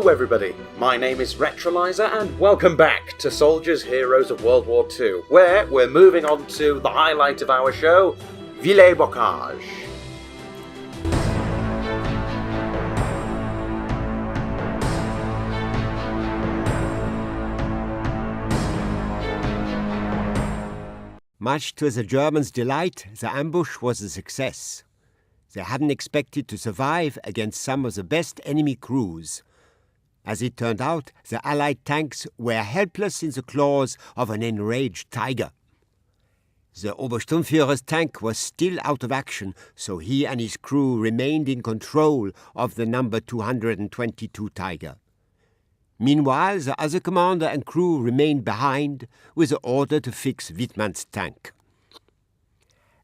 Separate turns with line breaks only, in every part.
Hello everybody, my name is Retroliser and welcome back to Soldiers Heroes of World War II, where we're moving on to the highlight of our show, Villers-Bocage.
Much to the Germans' delight, the ambush was a success. They hadn't expected to survive against some of the best enemy crews. As it turned out, the Allied tanks were helpless in the claws of an enraged tiger. The Obersturmführer's tank was still out of action, so he and his crew remained in control of the number 222 Tiger. Meanwhile, the other commander and crew remained behind with the order to fix Wittmann's tank.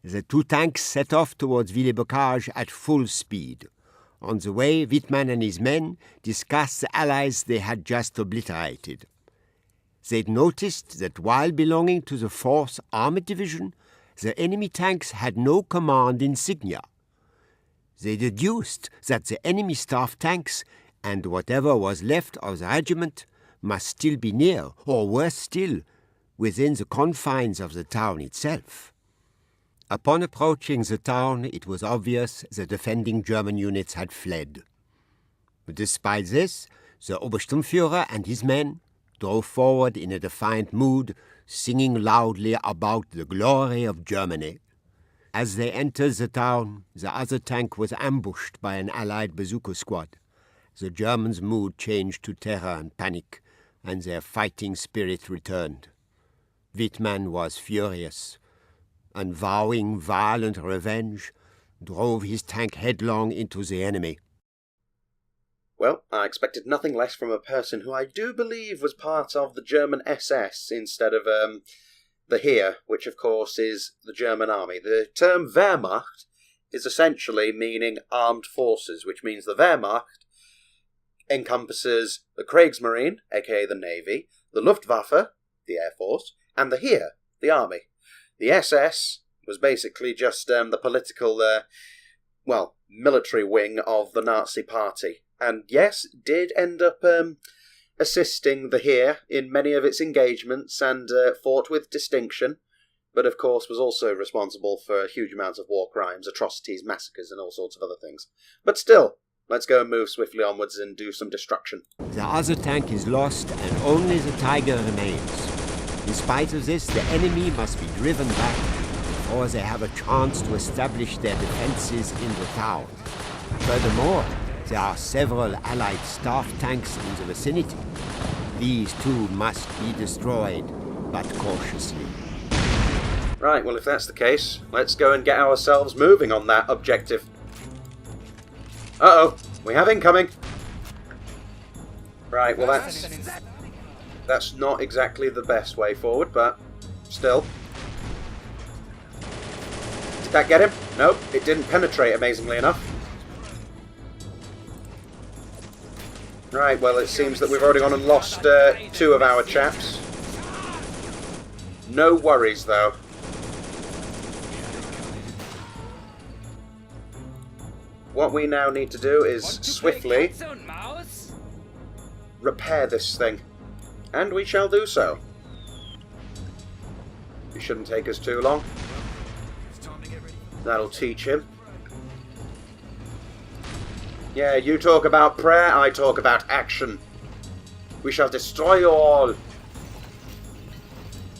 The two tanks set off towards Villers-Bocage at full speed. On the way, Wittmann and his men discussed the allies they had just obliterated. They'd noticed that while belonging to the 4th Armored Division, the enemy tanks had no command insignia. They deduced that the enemy staff tanks and whatever was left of the regiment must still be near, or worse still, within the confines of the town itself. Upon approaching the town, it was obvious the defending German units had fled. Despite this, the Obersturmführer and his men drove forward in a defiant mood, singing loudly about the glory of Germany. As they entered the town, the other tank was ambushed by an Allied bazooka squad. The Germans' mood changed to terror and panic, and their fighting spirit returned. Wittmann was furious, and vowing violent revenge, drove his tank headlong into the enemy.
Well, I expected nothing less from a person who I do believe was part of the German SS instead of the Heer, which of course is the German army. The term Wehrmacht is essentially meaning armed forces, which means the Wehrmacht encompasses the Kriegsmarine, aka the Navy, the Luftwaffe, the Air Force, and the Heer, the Army. The SS was basically just the political, military wing of the Nazi Party. And yes, did end up assisting the Heer in many of its engagements and fought with distinction, but of course was also responsible for huge amounts of war crimes, atrocities, massacres, and all sorts of other things. But still, let's go and move swiftly onwards and do some destruction.
The other tank is lost and only the Tiger remains. In spite of this, the enemy must be driven back before they have a chance to establish their defenses in the town. Furthermore, there are several Allied staff tanks in the vicinity. These too must be destroyed, but cautiously.
Right, well if that's the case, let's go and get ourselves moving on that objective. Uh-oh, we have incoming. Right, well that's not exactly the best way forward, but still. Did that get him? Nope, it didn't penetrate amazingly enough. Right, well it seems that we've already gone and lost 2 of our chaps. No worries though. What we now need to do is swiftly repair this thing. And we shall do so. It shouldn't take us too long. That'll teach him. Yeah, you talk about prayer, I talk about action. We shall destroy you all.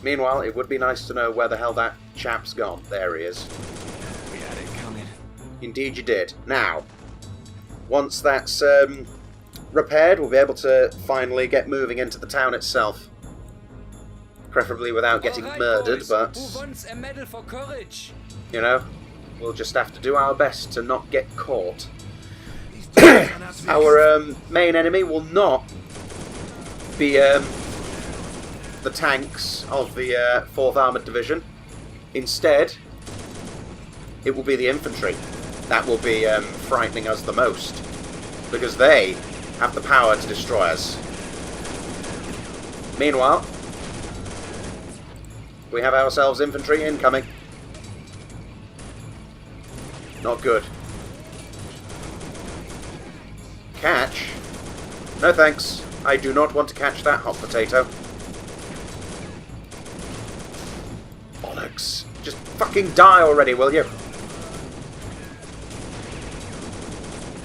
Meanwhile, it would be nice to know where the hell that chap's gone. There he is.
We had it coming.
Indeed you did. Now, once that's repaired, we'll be able to finally get moving into the town itself. Preferably without getting murdered, but you know, we'll just have to do our best to not get caught. Our main enemy will not be the tanks of the 4th Armoured Division. Instead, it will be the infantry that will be frightening us the most, because they have the power to destroy us. Meanwhile, we have ourselves infantry incoming. Not good. Catch No thanks. I do not want to catch that hot potato. Bollocks. Just fucking die already, will you?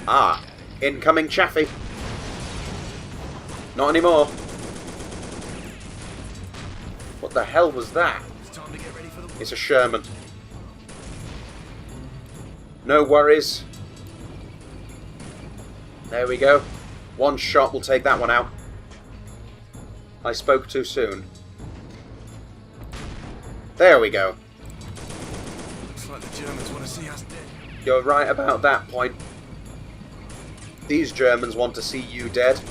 Ah. Incoming Chaffee. Not anymore. What the hell was that? It's a Sherman. No worries. There we go. One shot will take that one out. I spoke too soon. There we go.
Looks like the Germans want to see us dead.
You're right about that point. These Germans want to see you dead.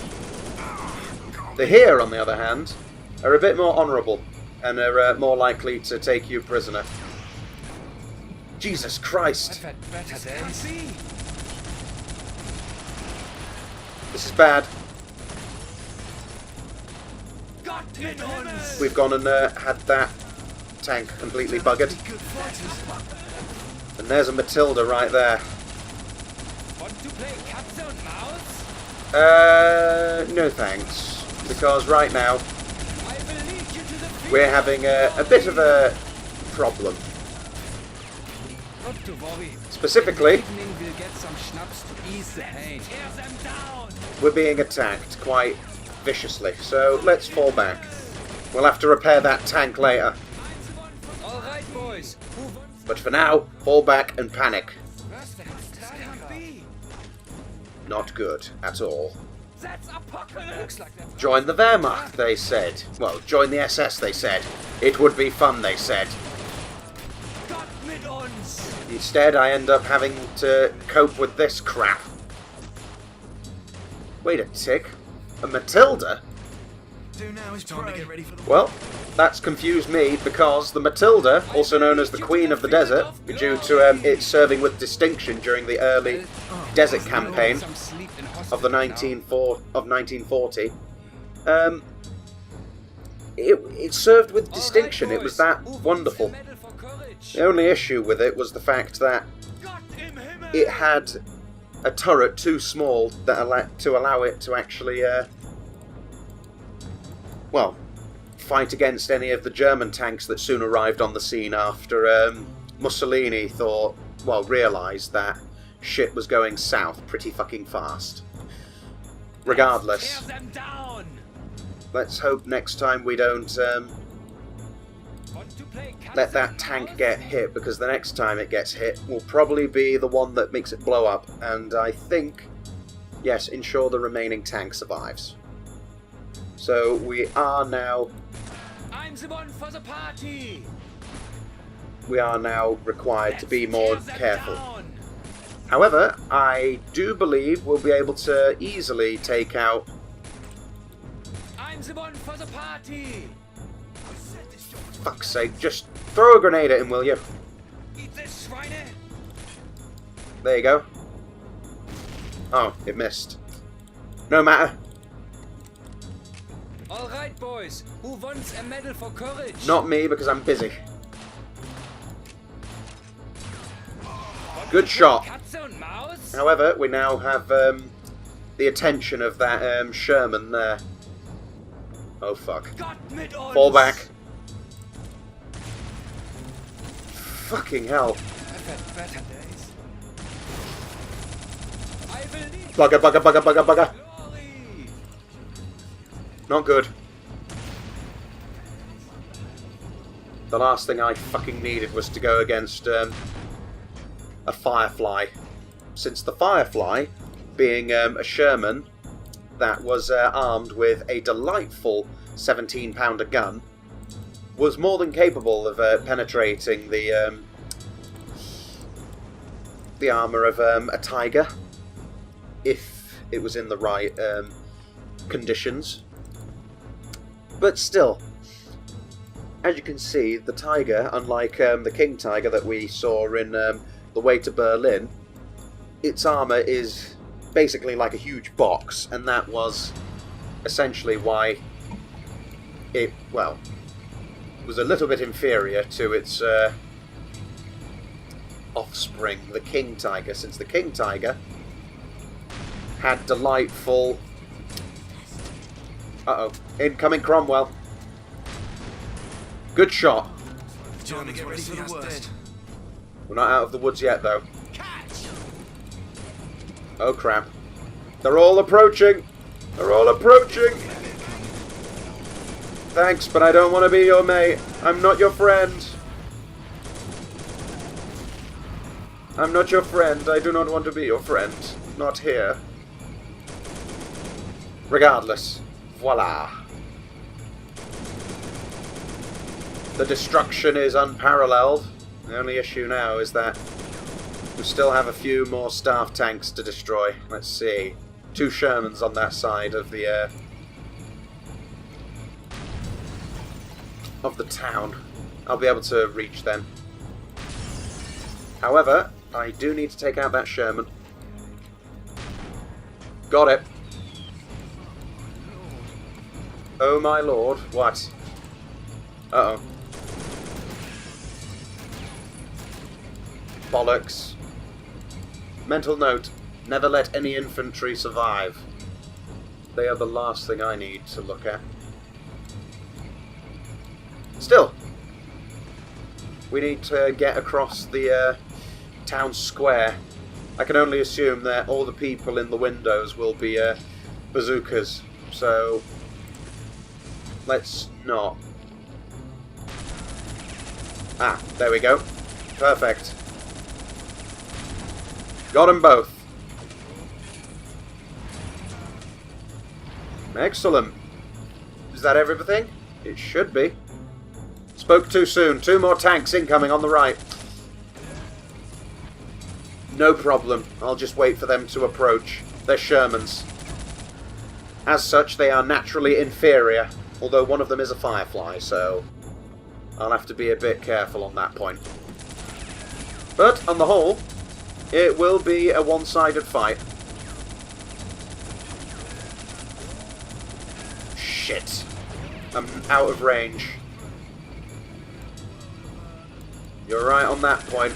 The here, on the other hand, are a bit more honourable and are more likely to take you prisoner. Jesus Christ!
I've had better days.
This is bad.
Uns!
We've gone and had that tank completely buggered.
Good fighters.
And there's a Matilda right there.
Want to play Katze und Maus?
No thanks. Because right now,
I will lead you to the field.
we're having a bit of a problem.
Not to worry.
Specifically,
Evening we'll get some schnapps to ease the pain. Tear them down.
we're being attacked quite viciously, so let's fall back. We'll have to repair that tank later.
All right, boys. Who wants
But for now, fall back and panic.
first? Be.
Not good at all.
That's apocalypse. Looks like that.
Join the Wehrmacht, they said. Well, join the SS, they said. It would be fun, they said.
Gott mit uns.
Instead, I end up having to cope with this crap. Wait a tick. A Matilda?
Do now is time to get ready for the
Well, that's confused me because the Matilda, also known as the Queen of the Desert, due to it serving with distinction during the early desert campaign
some sleep in
of the 1940, it served with distinction. It was that wonderful. The only issue with it was the fact that it had a turret too small that to allow it to actually, well, fight against any of the German tanks that soon arrived on the scene after Mussolini realised that shit was going south pretty fucking fast. Regardless,
Tear them down.
let's hope next time we don't
Want to play
let that tank get hit, because the next time it gets hit will probably be the one that makes it blow up, and I think, yes, ensure the remaining tank survives. So we are now
I'm the one for the party.
required to be more
Tear them
careful.
down.
However, I do believe we'll be able to easily take out.
I'm the one for the party.
Fuck's sake, just throw a grenade at him, will you?
Eat this, Schweine.
There you go. Oh, it missed. No matter.
All right, boys. Who wants a medal for courage?
Not me, because I'm busy. Good shot.
Katze und Maus?
However, we now have the attention of that Sherman there. Oh fuck.
Gott mit uns.
Fall back. Fucking hell.
I've had better days. I will need
Bugger, bugger, bugger, bugger, bugger.
glory.
Not good. The last thing I fucking needed was to go against a Firefly. Since the Firefly, being a Sherman that was armed with a delightful 17-pounder gun, was more than capable of penetrating the armour of a Tiger, if it was in the right conditions. But still, as you can see, the Tiger, unlike the King Tiger that we saw in The Way to Berlin, its armour is basically like a huge box, and that was essentially why it, well, was a little bit inferior to its offspring, the King Tiger, since the King Tiger had delightful Uh-oh. Incoming Cromwell. Good shot.
Germans ready for the worst.
We're not out of the woods yet, though. Oh, crap. They're all approaching. They're all approaching. Thanks, but I don't want to be your mate. I'm not your friend. I'm not your friend. I do not want to be your friend. Not here. Regardless. Voila. The destruction is unparalleled. The only issue now is that we still have a few more staff tanks to destroy. Let's see. 2 Shermans on that side of the town. I'll be able to reach them. However, I do need to take out that Sherman. Got it. Oh my lord. What? Uh-oh. Bollocks. Mental note. Never let any infantry survive. They are the last thing I need to look at. Still. We need to get across the town square. I can only assume that all the people in the windows will be bazookas. So let's not. Ah, there we go. Perfect. Got them both. Excellent. Is that everything? It should be. Spoke too soon. 2 more tanks incoming on the right. No problem. I'll just wait for them to approach. They're Shermans. As such, they are naturally inferior, although one of them is a Firefly, so I'll have to be a bit careful on that point. But, on the whole, it will be a one-sided fight. Shit. I'm out of range. You're right on that point.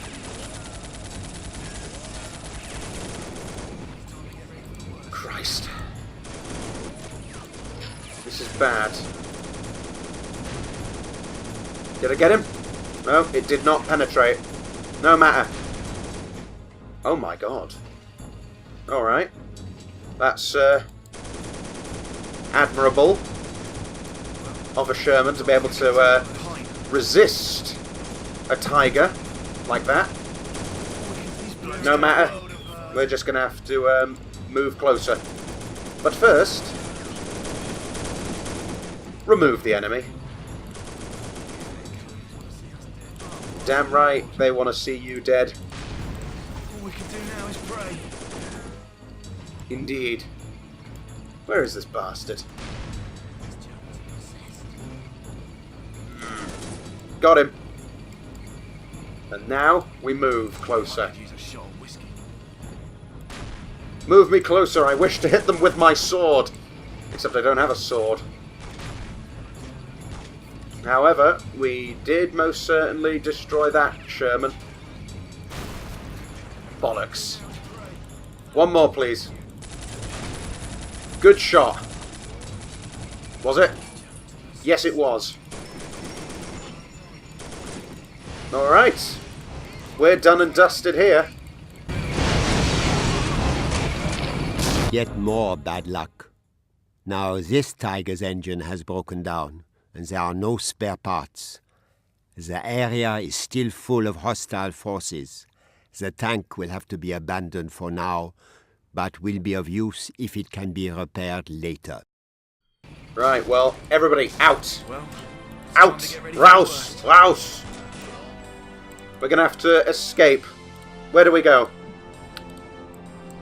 Christ. This is bad. Did I get him? No, it did not penetrate. No matter. Oh my god. Alright. That's admirable of a Sherman to be able to resist a tiger like that. No matter. We're just going to have to move closer. But first, remove the enemy. Damn right, they want to see you dead.
All we can do now is pray.
Indeed. Where is this bastard? Got him. And now we move closer. Move me closer. I wish to hit them with my sword. Except I don't have a sword. However, we did most certainly destroy that Sherman. Bollocks. One more, please. Good shot. Was it? Yes, it was. Alright. We're done and dusted here.
Yet more bad luck. Now this Tiger's engine has broken down, and there are no spare parts. The area is still full of hostile forces. The tank will have to be abandoned for now, but will be of use if it can be repaired later.
Right, well, everybody, out!
Well,
Out! Rouse! Rouse! We're gonna have to escape. Where do we go?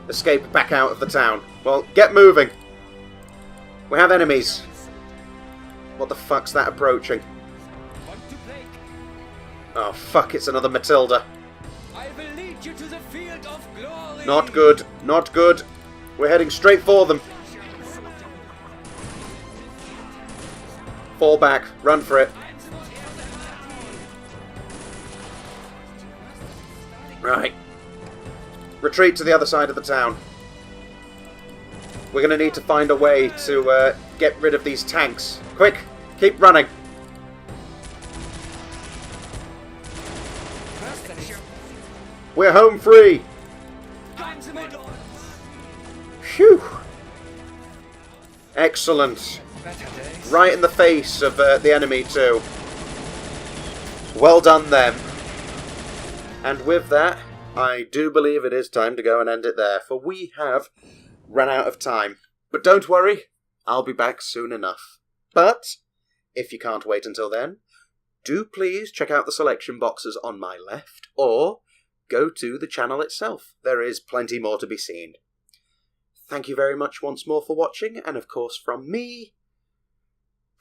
Escape back out of the town. Well, get moving! We have enemies. What the fuck's that approaching? Oh fuck, it's another Matilda.
I will lead you to the field of glory.
Not good, not good. We're heading straight for them. Fall back, run for it. Right. Retreat to the other side of the town. We're going to need to find a way to get rid of these tanks. Quick, keep running. We're home free. Phew. Excellent. Right in the face of the enemy too. Well done them. And with that, I do believe it is time to go and end it there, for we have run out of time. But don't worry, I'll be back soon enough. But, if you can't wait until then, do please check out the selection boxes on my left, or go to the channel itself. There is plenty more to be seen. Thank you very much once more for watching, and of course from me,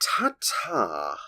ta-ta!